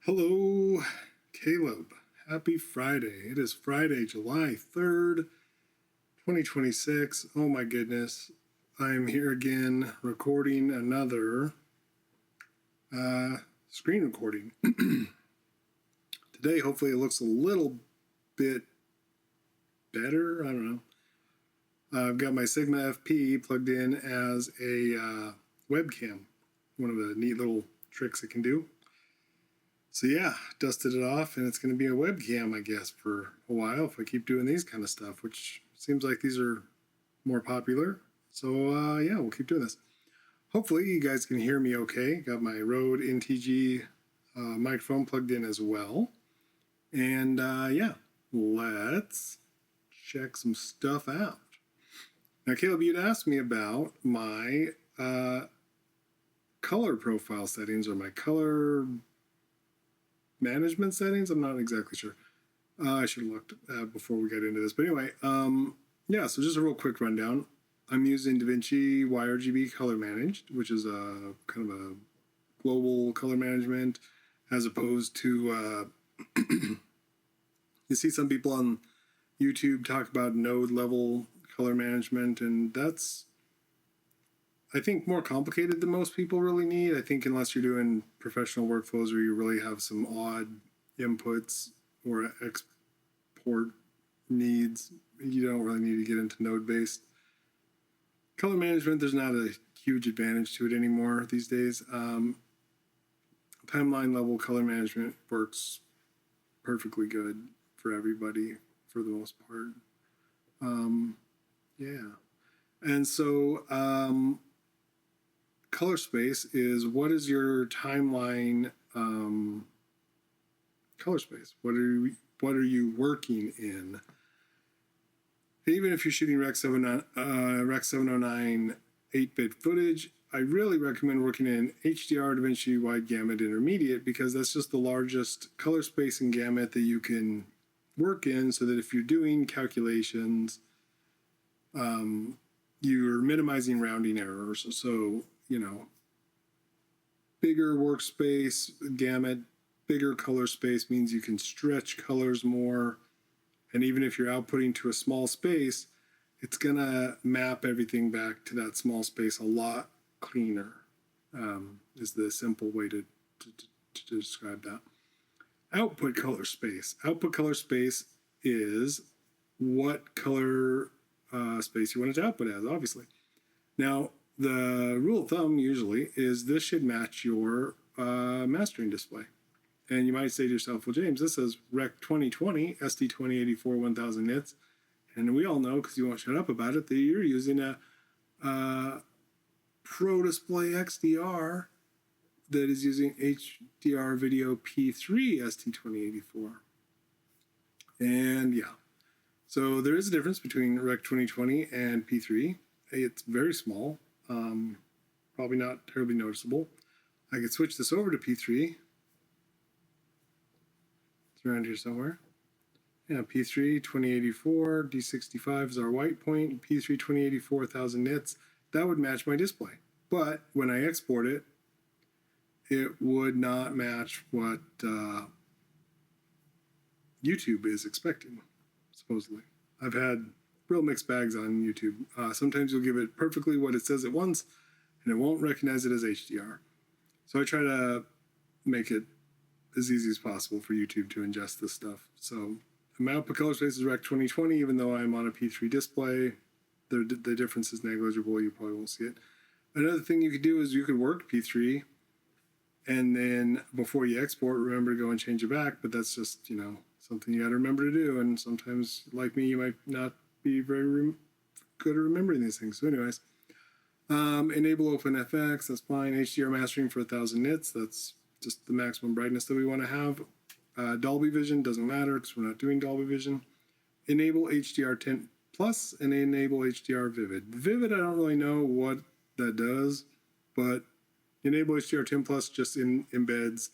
Hello, Caleb. Happy Friday. It is Friday, July 3rd, 2026. Oh my goodness. I'm here again recording another screen recording. Today, hopefully, it looks a little bit better. I don't know. I've got my Sigma FP plugged in as a webcam. One of the neat little tricks it can do. So yeah, dusted it off, and it's going to be a webcam, I guess, for a while if I keep doing these kind of stuff, which seems like these are more popular. So yeah, we'll keep doing this. Hopefully you guys can hear me okay. Got my Rode NTG microphone plugged in as well. And yeah, let's check some stuff out. Now, Caleb, you'd asked me about my color profile settings or my color management settings. I'm not exactly sure. I should have looked before we got into this. But anyway, yeah, so just a real quick rundown. I'm using DaVinci YRGB Color Managed, which is a kind of a global color management, as opposed to, you see some people on YouTube talk about node level color management, and that's, I think, more complicated than most people really need. I think unless you're doing professional workflows where you really have some odd inputs or export needs, you don't really need to get into node-based color management. There's not a huge advantage to it anymore these days. Timeline level color management works perfectly good for everybody for the most part. Yeah. And so color space is, what is your timeline color space? What are you working in? Even if you're shooting Rec 709 8-bit footage, I really recommend working in HDR DaVinci Wide Gamut Intermediate, because that's just the largest color space and gamut that you can work in, so that if you're doing calculations, you're minimizing rounding errors. So, you know, bigger workspace gamut, bigger color space means you can stretch colors more. And even if you're outputting to a small space, it's going to map everything back to that small space a lot cleaner, is the simple way to describe that. Output color space. Output color space is what color space you want it to output as, obviously. Now, the rule of thumb usually is this should match your mastering display. And you might say to yourself, well, James, this says Rec 2020, SD2084 1000 nits. And we all know, because you won't shut up about it, that you're using a Pro Display XDR that is using HDR Video P3 ST2084. And yeah, so there is a difference between Rec 2020 and P3. It's very small, probably not terribly noticeable. I could switch this over to P3. It's around here somewhere. Yeah, P3 2084, D65 is our white point, P3 2084 1000 nits. That would match my display. But when I export it, it would not match what YouTube is expecting, supposedly. I've had real mixed bags on YouTube. Sometimes you'll give it perfectly what it says it wants, and it won't recognize it as HDR. So I try to make it as easy as possible for YouTube to ingest this stuff. So my output color space is Rec 2020, even though I'm on a P3 display. The difference is negligible. You probably won't see it. Another thing you could do is you could work P3, and then before you export, remember to go and change it back. But that's just, you know, something you got to remember to do. And sometimes, like me, you might not be very good at remembering these things. So anyways, enable OpenFX. That's fine. HDR mastering for 1000 nits. That's just the maximum brightness that we want to have. Dolby Vision doesn't matter because we're not doing Dolby Vision. Enable HDR10 Plus and enable HDR Vivid. Vivid, I don't really know what that does, but enable HDR10 Plus just embeds,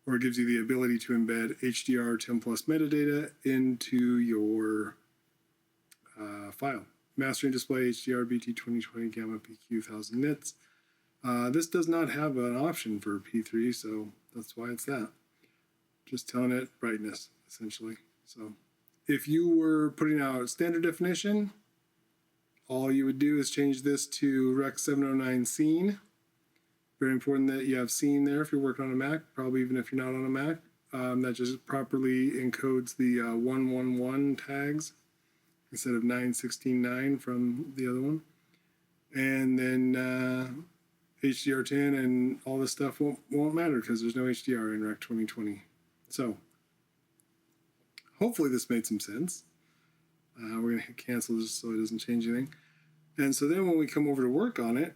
or gives you the ability to embed HDR10 Plus metadata into your file. Mastering display HDR BT 2020 Gamma PQ 1000 nits. This does not have an option for P3, so that's why it's that. just telling it brightness, essentially. So if you were putting out standard definition, all you would do is change this to Rec 709 Scene. Very important that you have Scene there if you're working on a Mac, probably even if you're not on a Mac. That just properly encodes the 111 tags instead of 916.9 from the other one. And then HDR10 and all this stuff won't matter because there's no HDR in Rec 2020. So hopefully this made some sense. We're going to hit cancel just so it doesn't change anything. And so then when we come over to work on it,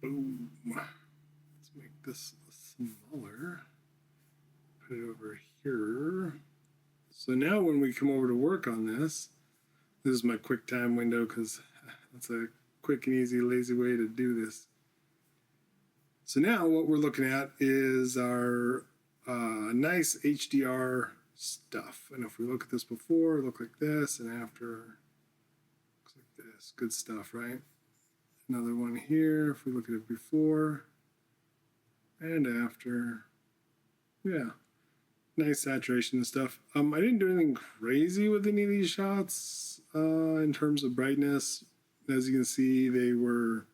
let's make this smaller. Put it over here. So now when we come over to work on this is my QuickTime window because that's a quick and easy, lazy way to do this. So now what we're looking at is our nice HDR stuff. And if we look at this before, it looked like this, and after, looks like this. Good stuff, right? Another one here, if we look at it before and after. Yeah, nice saturation and stuff. I didn't do anything crazy with any of these shots in terms of brightness. As you can see, they were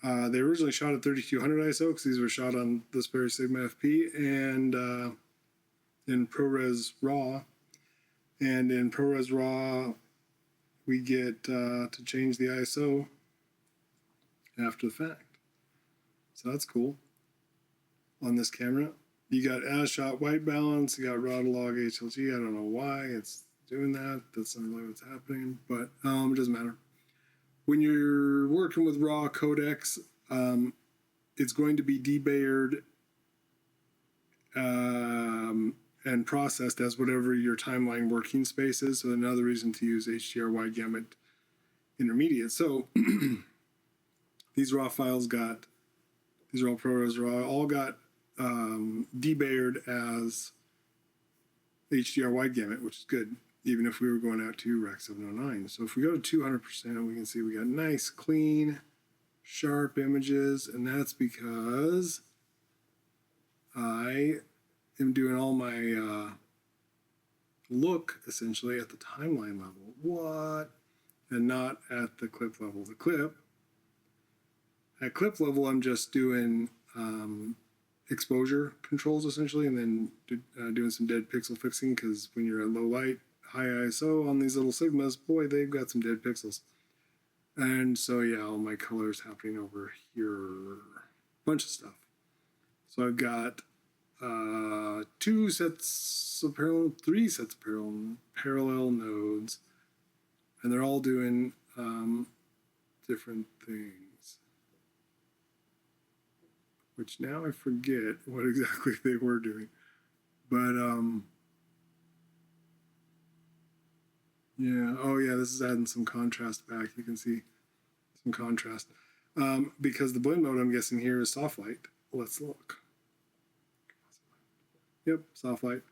they originally shot at 3200 ISO because these were shot on the Sperry Sigma FP and in ProRes RAW. And in ProRes RAW, we get to change the ISO after the fact. So that's cool. On this camera, you got as shot white balance, you got RAW to log HLG. I don't know why it's doing that. That's not really what's happening, but it doesn't matter. When you're working with raw codecs, it's going to be debayered and processed as whatever your timeline working space is. So another reason to use HDR wide gamut intermediate. So these raw files these are all ProRes RAW, all got debayered as HDR wide gamut, which is good, even if we were going out to Rec 709. So if we go to 200%, we can see we got nice, clean, sharp images, and that's because I am doing all my look, essentially, at the timeline level. What? And not at the clip level. At clip level, I'm just doing exposure controls, essentially, and then doing some dead pixel fixing, because when you're at low light, high ISO on these little Sigmas, boy, they've got some dead pixels. And so, yeah, all my colors happening over here. Bunch of stuff. So I've got 3 sets of parallel nodes, and they're all doing different things. Which now I forget what exactly they were doing. But, yeah, oh yeah, this is adding some contrast back. You can see some contrast. Because the blend mode I'm guessing here is soft light. Let's look. Yep, soft light.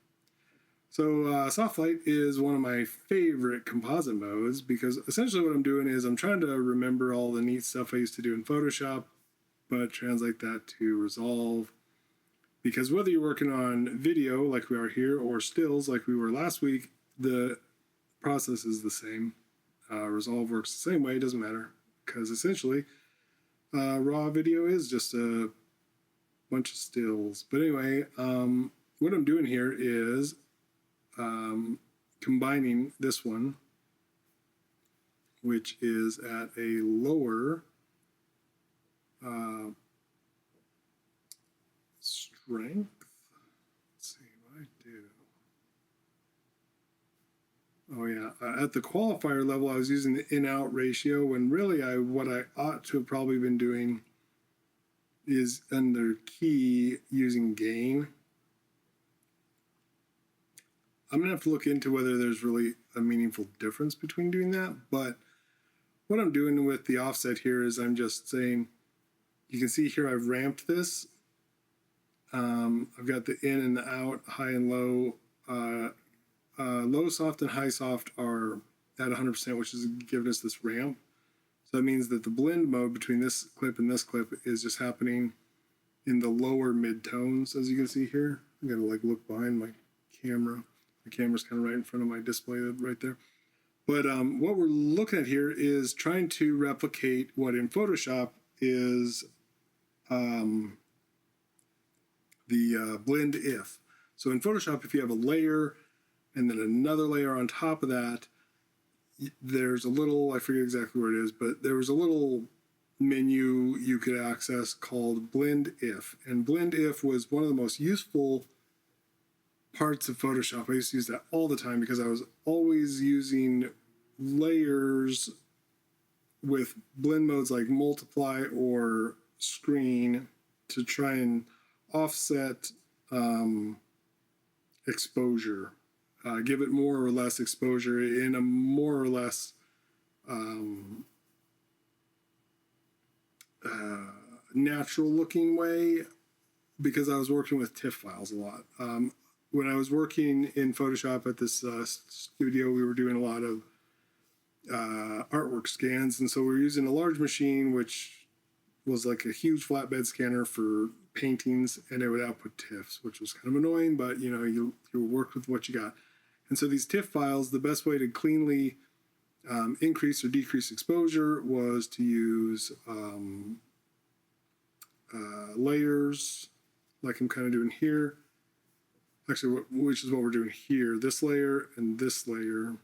So soft light is one of my favorite composite modes because essentially what I'm doing is I'm trying to remember all the neat stuff I used to do in Photoshop, but translate that to Resolve. Because whether you're working on video like we are here or stills like we were last week, the process is the same. Resolve works the same way, it doesn't matter. Because essentially, raw video is just a bunch of stills. But anyway, what I'm doing here is combining this one, which is at a lower strength. Let's see what I do. Oh yeah, at the qualifier level, I was using the in-out ratio when really what I ought to have probably been doing is under key using gain. I'm gonna have to look into whether there's really a meaningful difference between doing that, but what I'm doing with the offset here is I'm just saying, you can see here I've ramped this. I've got the in and the out, high and low. Low soft and high soft are at 100%, which is giving us this ramp. So that means that the blend mode between this clip and this clip is just happening in the lower mid-tones, as you can see here. I'm gonna like look behind my camera. The camera's kind of right in front of my display right there. But what we're looking at here is trying to replicate what in Photoshop is the blend if. So in Photoshop, if you have a layer and then another layer on top of that, there's a little, I forget exactly where it is, but there was a little menu you could access called blend if. And blend if was one of the most useful parts of Photoshop. I used to use that all the time because I was always using layers with blend modes like multiply or screen to try and offset exposure, give it more or less exposure in a more or less natural looking way, because I was working with TIFF files a lot. When I was working in Photoshop at this studio, we were doing a lot of artwork scans, and so we were using a large machine, which was like a huge flatbed scanner for paintings, and it would output TIFFs, which was kind of annoying, but you know, you work with what you got. And so these TIFF files, the best way to cleanly increase or decrease exposure was to use layers, like I'm kind of doing here. Actually, which is what we're doing here. This layer and this layer.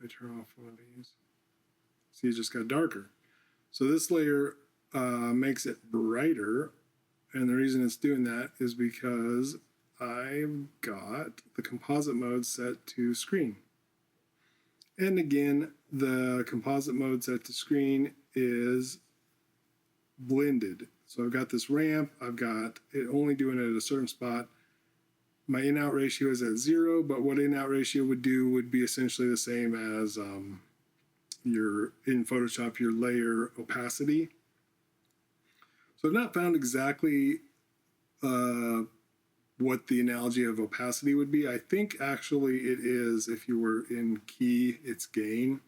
I turn off one of these. See, it just got darker. So this layer makes it brighter, and the reason it's doing that is because I've got the composite mode set to screen. And again, the composite mode set to screen is blended. So I've got this ramp, I've got it only doing it at a certain spot. My in-out ratio is at 0, but what in-out ratio would do would be essentially the same as your, in Photoshop, your layer opacity. So I've not found exactly what the analogy of opacity would be. I think actually it is, if you were in key, it's gain.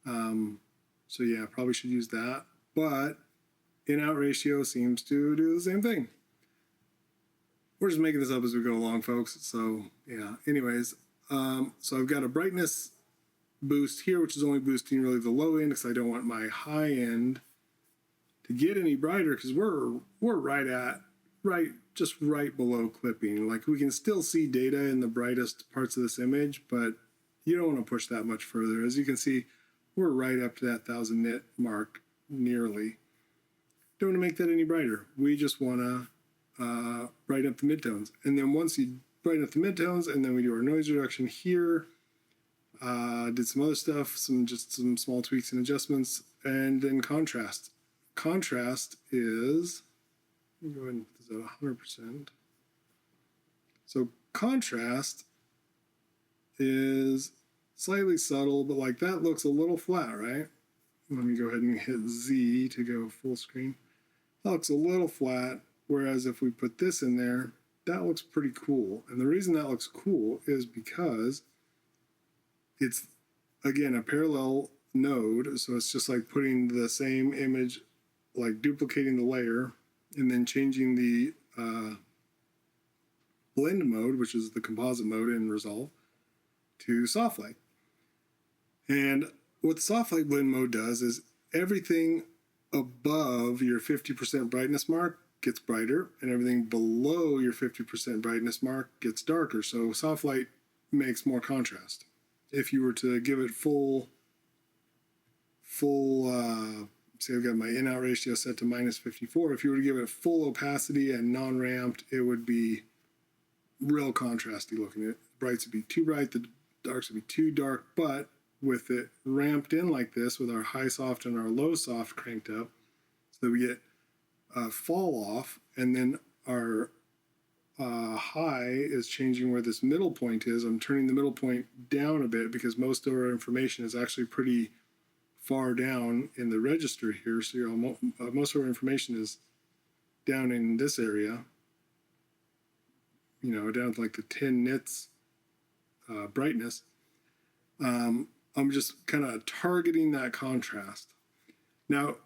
So yeah, probably should use that. But in-out ratio seems to do the same thing. We're just making this up as we go along, folks. So yeah, anyways, so I've got a brightness boost here, which is only boosting really the low end because I don't want my high end to get any brighter, because we're just right below clipping. Like, we can still see data in the brightest parts of this image, but you don't want to push that much further. As you can see, we're right up to that 1000 nit mark, nearly. Don't want to make that any brighter. We just want to brighten up the midtones. And then once you brighten up the midtones, and then we do our noise reduction here, did some other stuff, just some small tweaks and adjustments, and then contrast. Contrast is, let me go ahead and put this at 100%. So contrast is slightly subtle, but like that looks a little flat, right? Let me go ahead and hit Z to go full screen. That looks a little flat, whereas if we put this in there, that looks pretty cool. And the reason that looks cool is because it's, again, a parallel node, so it's just like putting the same image, like duplicating the layer, and then changing the blend mode, which is the composite mode in Resolve, to soft light. And what the soft light blend mode does is everything above your 50% brightness mark gets brighter, and everything below your 50% brightness mark gets darker. So soft light makes more contrast. If you were to give it full say I've got my in-out ratio set to -54, if you were to give it full opacity and non-ramped, it would be real contrasty looking. The brights would be too bright, the darks would be too dark, but with it ramped in like this, with our high soft and our low soft cranked up, so that we get a fall off, and then our high is changing where this middle point is. I'm turning the middle point down a bit because most of our information is actually pretty far down in the register here. So most of our information is down in this area, you know, down to like the 10 nits brightness. I'm just kind of targeting that contrast. Now,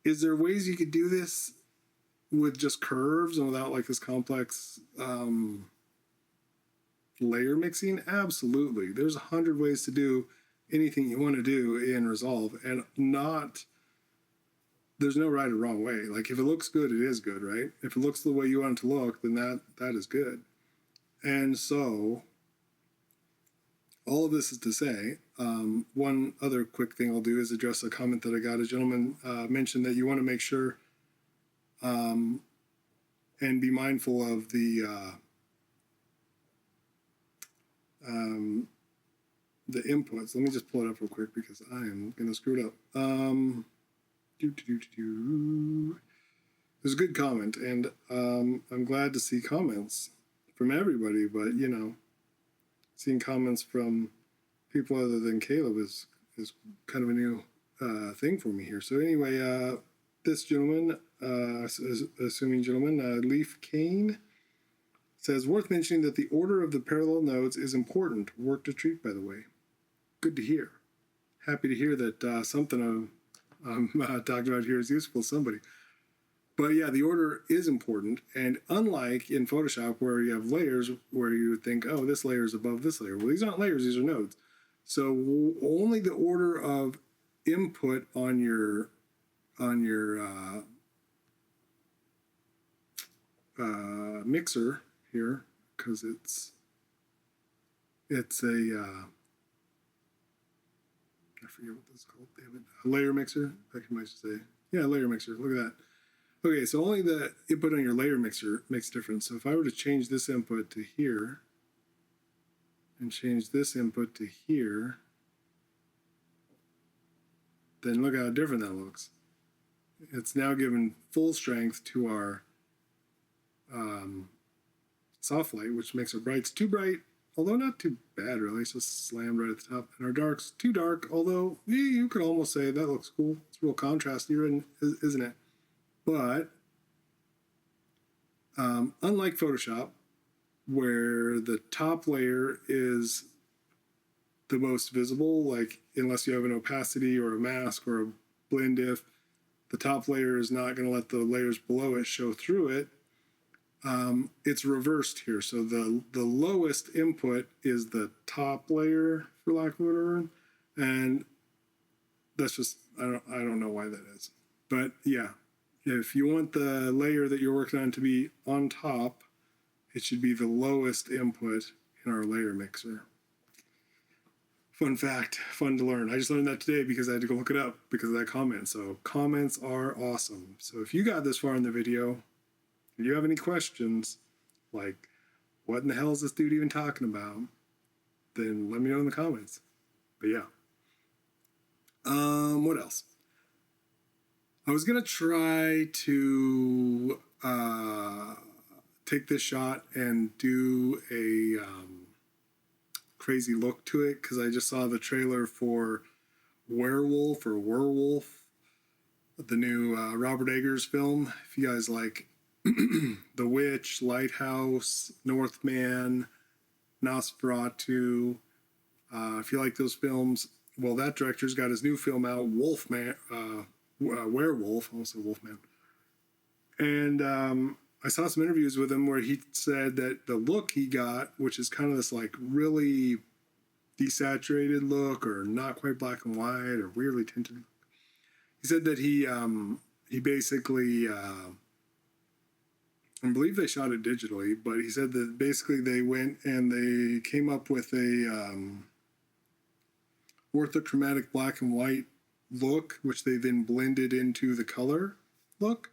Is there ways you could do this with just curves and without like this complex layer mixing? Absolutely. There's 100 ways to do anything you want to do in Resolve, and there's no right or wrong way. Like if it looks good, it is good, right? If it looks the way you want it to look, then that is good. And so all of this is to say, one other quick thing I'll do is address a comment that I got. A gentleman mentioned that you want to make sure and be mindful of the inputs. Let me just pull it up real quick because I am going to screw it up. It was a good comment, and I'm glad to see comments from everybody, but you know, seeing comments from people other than Caleb is kind of a new thing for me here. So anyway, this gentleman, assuming gentleman, Leaf Kane, says, worth mentioning that the order of the parallel nodes is important. Work to treat, by the way. Good to hear. Happy to hear that something I'm talking about here is useful to somebody. But yeah, the order is important. And unlike in Photoshop where you have layers where you would think, oh, this layer is above this layer. Well, these aren't layers, these are nodes. So only the order of input on your mixer here, because it's a I forget what this is called, damn it. A layer mixer, I can might say. Yeah, layer mixer, look at that. Okay, so only the input on your layer mixer makes a difference. So if I were to change this input to here and change this input to here, then look how different that looks. It's now given full strength to our soft light, which makes our brights too bright, although not too bad really. It's just slammed right at the top. And our darks too dark, although you could almost say that looks cool. It's real contrasty, isn't it? But unlike Photoshop, where the top layer is the most visible, like unless you have an opacity or a mask or a blend diff, the top layer is not going to let the layers below it show through it. It's reversed here. So the lowest input is the top layer, for lack of a better word, and that's just I don't know why that is, but yeah, if you want the layer that you're working on to be on top, it should be the lowest input in our layer mixer. Fun fact, fun to learn. I just learned that today because I had to go look it up because of that comment. So comments are awesome. So if you got this far in the video, if you have any questions, like what in the hell is this dude even talking about, then let me know in the comments. But yeah. What else? I was gonna try to take this shot and do a crazy look to it because I just saw the trailer for Werewolf, the new Robert Eggers film. If you guys like The Witch, Lighthouse, Northman, Nosferatu, if you like those films, well, that director's got his new film out, Werewolf, I almost said Wolfman. And I saw some interviews with him where he said that the look he got, which is kind of this like really desaturated look or not quite black and white or weirdly tinted, he said that he basically, I believe they shot it digitally, but he said that basically they went and they came up with a orthochromatic black and white look, which they then blended into the color look.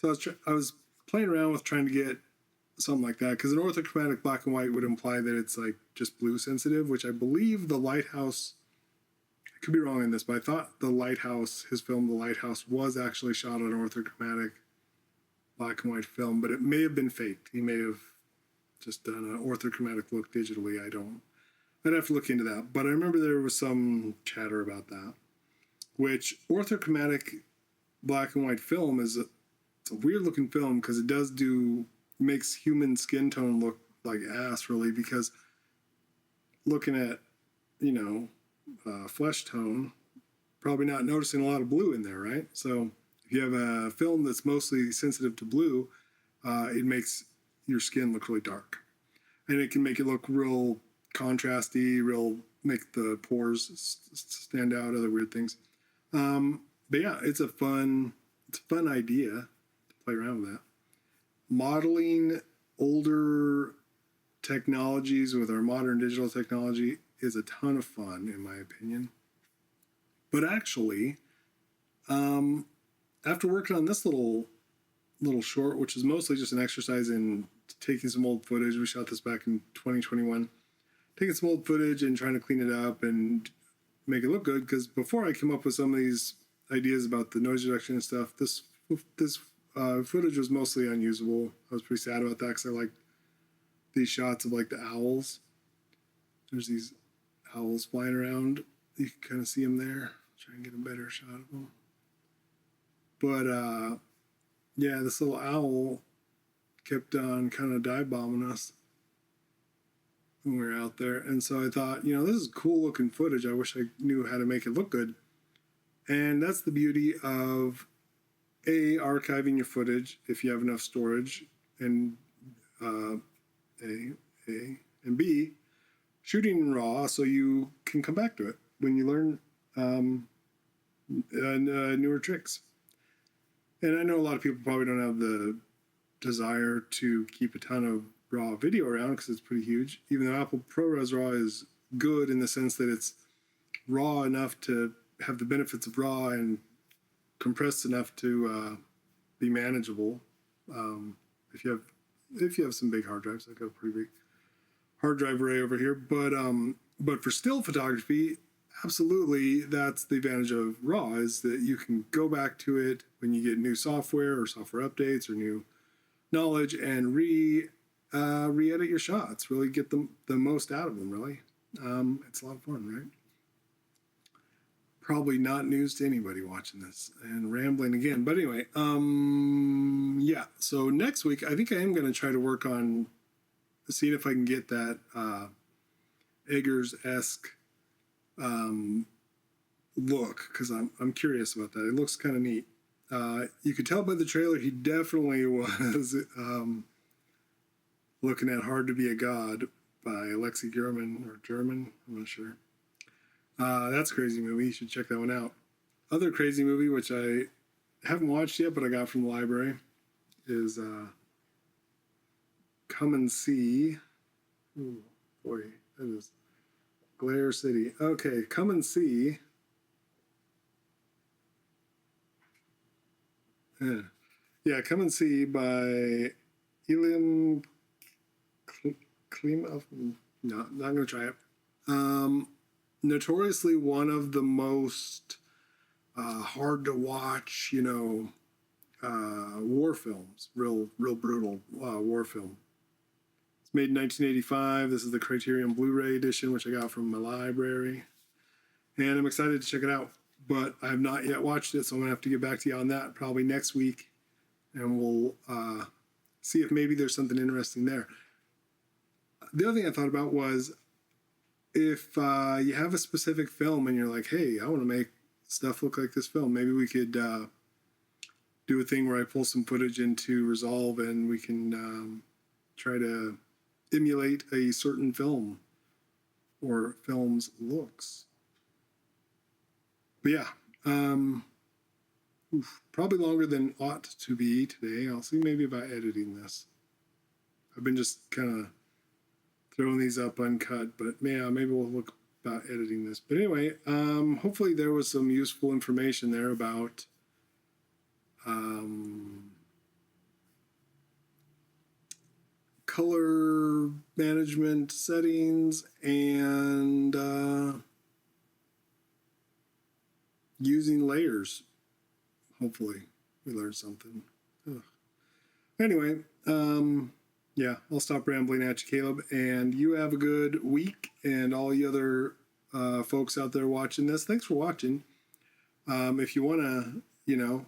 So I was playing around with trying to get something like that, because an orthochromatic black and white would imply that it's like just blue sensitive, which I believe The Lighthouse, I could be wrong in this, but I thought The Lighthouse, his film The Lighthouse, was actually shot on orthochromatic black and white film, but it may have been faked. He may have just done an orthochromatic look digitally. I'd have to look into that, but I remember there was some chatter about that, which orthochromatic black and white film is it's a weird looking film because it makes human skin tone look like ass, really, because looking at, flesh tone, probably not noticing a lot of blue in there, right? So If you have a film that's mostly sensitive to blue, it makes your skin look really dark. And it can make it look real contrasty, real make the pores stand out, other weird things. But yeah, it's a fun idea to play around with that. Modeling older technologies with our modern digital technology is a ton of fun, in my opinion. But actually, after working on this little short, which is mostly just an exercise in taking some old footage, we shot this back in 2021, taking some old footage and trying to clean it up and make it look good. Because before I came up with some of these ideas about the noise reduction and stuff, this footage was mostly unusable. I was pretty sad about that because I like these shots of like the owls. There's these owls flying around. You can kind of see them there. Try and get a better shot of them. But yeah, this little owl kept on kind of dive bombing us when we were out there. And so I thought, this is cool looking footage. I wish I knew how to make it look good. And that's the beauty of archiving your footage if you have enough storage, and and B, shooting in RAW so you can come back to it when you learn newer tricks. And I know a lot of people probably don't have the desire to keep a ton of RAW video around because it's pretty huge, even though Apple ProRes RAW is good in the sense that it's raw enough to have the benefits of RAW and compressed enough to be manageable. If you have some big hard drives, I've got a pretty big hard drive array over here. But for still photography, absolutely, that's the advantage of RAW, is that you can go back to it when you get new software or software updates or new knowledge and re-edit your shots, really get the most out of them, really. It's a lot of fun, right? Probably not news to anybody watching this and rambling again. But anyway, yeah. So next week, I think I am going to try to work on seeing if I can get that Eggers-esque look, because I'm curious about that. It looks kind of neat. You could tell by the trailer he definitely was looking at Hard to Be a God by Alexi German, I'm not sure. That's a crazy movie. You should check that one out. Other crazy movie, which I haven't watched yet, but I got from the library, is Come and See. Ooh, boy, that is Glare City. Okay, Come and See. Yeah, Come and See by Ilya Klimov. No, not going to try it. Notoriously one of the most hard to watch, war films, real brutal war film. It's made in 1985. This is the Criterion Blu-ray edition, which I got from my library. And I'm excited to check it out, but I have not yet watched it, so I'm going to have to get back to you on that probably next week, and we'll see if maybe there's something interesting there. The other thing I thought about was, if you have a specific film and you're like, hey, I want to make stuff look like this film, maybe we could do a thing where I pull some footage into Resolve and we can try to emulate a certain film or film's looks. But yeah, probably longer than ought to be today. I'll see maybe about editing this. I've been just kind of throwing these up uncut, but yeah, maybe we'll look about editing this. But anyway, hopefully there was some useful information there about color management settings and using layers. Hopefully we learned something. Ugh. Anyway, yeah, I'll stop rambling at you, Caleb, and you have a good week, and all you other folks out there watching this, thanks for watching. If you want to,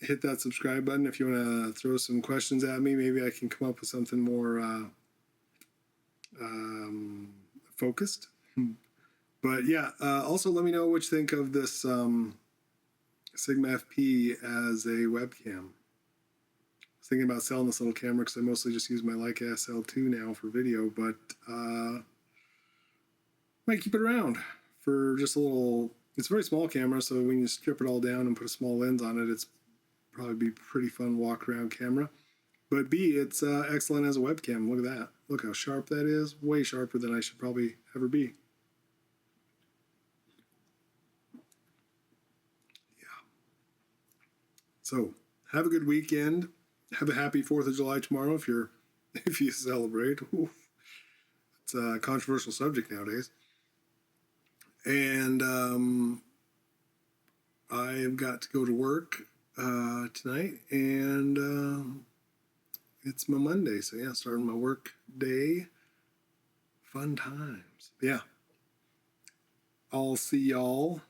hit that subscribe button. If you want to throw some questions at me, maybe I can come up with something more focused. But yeah, also let me know what you think of this Sigma FP as a webcam. I was thinking about selling this little camera because I mostly just use my Leica SL2 now for video, but might keep it around for just a little. It's a very small camera, so when you strip it all down and put a small lens on it, it's probably be pretty fun walk around camera. But B, it's excellent as a webcam. Look at that. Look how sharp that is. Way sharper than I should probably ever be. Yeah. So have a good weekend. Have a happy 4th of July tomorrow if you celebrate. Oof. It's a controversial subject nowadays. And I've got to go to work tonight, and it's my Monday, so yeah, starting my work day. Fun times. Yeah. I'll see y'all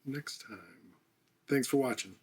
next time. Thanks for watching.